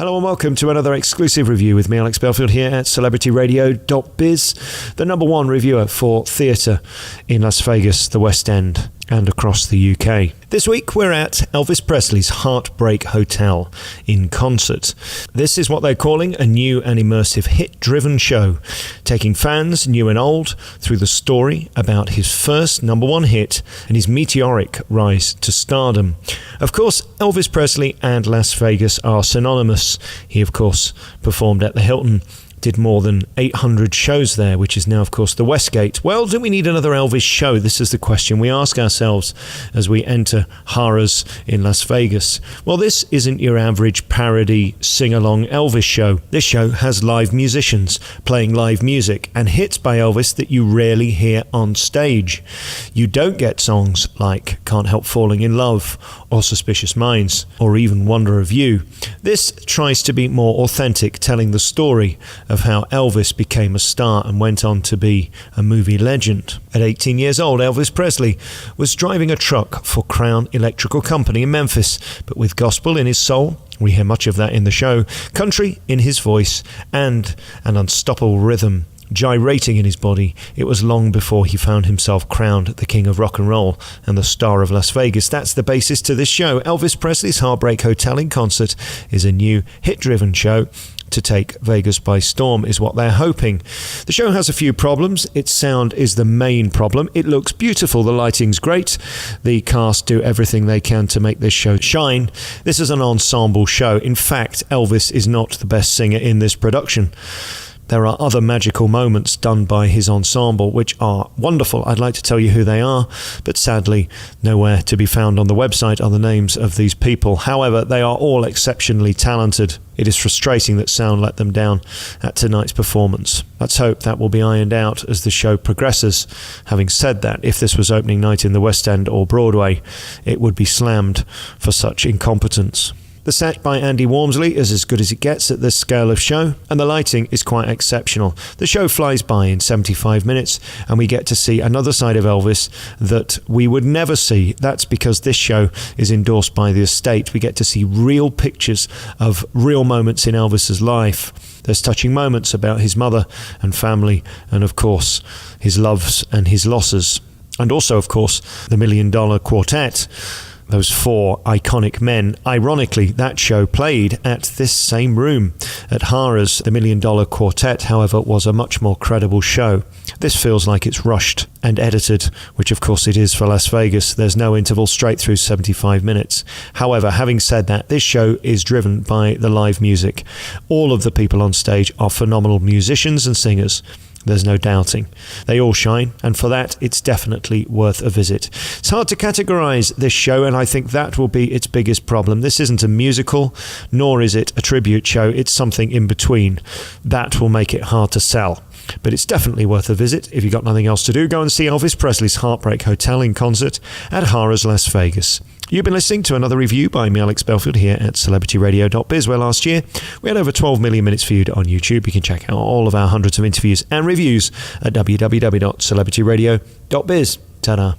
Hello and welcome to another exclusive review with me, Alex Belfield, here at celebrityradio.biz, the number one reviewer for theatre in Las Vegas, the West End, and across the UK. This week we're at Elvis Presley's Heartbreak Hotel in concert. This is what they're calling a new and immersive hit-driven show, taking fans, new and old, through the story about his first number one hit and his meteoric rise to stardom. Of course, Elvis Presley and Las Vegas are synonymous. He, of course, performed at the Hilton, did more than 800 shows there, which is now, of course, the Westgate. Well, do we need another Elvis show? This is the question we ask ourselves as we enter HARRAH'S in Las Vegas. Well, this isn't your average parody sing-along Elvis show. This show has live musicians playing live music and hits by Elvis that you rarely hear on stage. You don't get songs like Can't Help Falling in Love or Suspicious Minds or even Wonder of You. This tries to be more authentic, telling the story of how Elvis became a star and went on to be a movie legend. At 18 years old, Elvis Presley was driving a truck for Crown Electrical Company in Memphis, but with gospel in his soul, we hear much of that in the show, country in his voice, and an unstoppable rhythm gyrating in his body. It was long before he found himself crowned the king of rock and roll and the star of Las Vegas. That's the basis to this show. Elvis Presley's Heartbreak Hotel in concert is a new hit-driven show to take Vegas by storm, is what they're hoping. The show has a few problems. Its sound is the main problem. It looks beautiful. The lighting's great. The cast do everything they can to make this show shine. This is an ensemble show. In fact, Elvis is not the best singer in this production. There are other magical moments done by his ensemble which are wonderful. I'd like to tell you who they are, but sadly nowhere to be found on the website are the names of these people. However, they are all exceptionally talented. It is frustrating that sound let them down at tonight's performance. Let's hope that will be ironed out as the show progresses. Having said that, if this was opening night in the West End or Broadway, it would be slammed for such incompetence. The set by Andy Wormsley is as good as it gets at this scale of show, and the lighting is quite exceptional. The show flies by in 75 minutes, and we get to see another side of Elvis that we would never see. That's because this show is endorsed by the estate. We get to see real pictures of real moments in Elvis's life. There's touching moments about his mother and family, and of course, his loves and his losses. And also, of course, the $1 Million Quartet. Those four iconic men. Ironically, that show played at this same room at HARRAH'S. The $1 Million Quartet, however, was a much more credible show. This feels like it's rushed and edited, which of course it is for Las Vegas. There's no interval, straight through 75 minutes. However, having said that, this show is driven by the live music. All of the people on stage are phenomenal musicians and singers. There's no doubting. They all shine, and for that, it's definitely worth a visit. It's hard to categorise this show, and I think that will be its biggest problem. This isn't a musical, nor is it a tribute show. It's something in between. That will make it hard to sell. But it's definitely worth a visit. If you've got nothing else to do, go and see Elvis Presley's Heartbreak Hotel in concert at HARRAH'S Las Vegas. You've been listening to another review by me, Alex Belfield, here at celebrityradio.biz, where last year we had over 12 million minutes viewed on YouTube. You can check out all of our hundreds of interviews and reviews at www.celebrityradio.biz. Ta-da.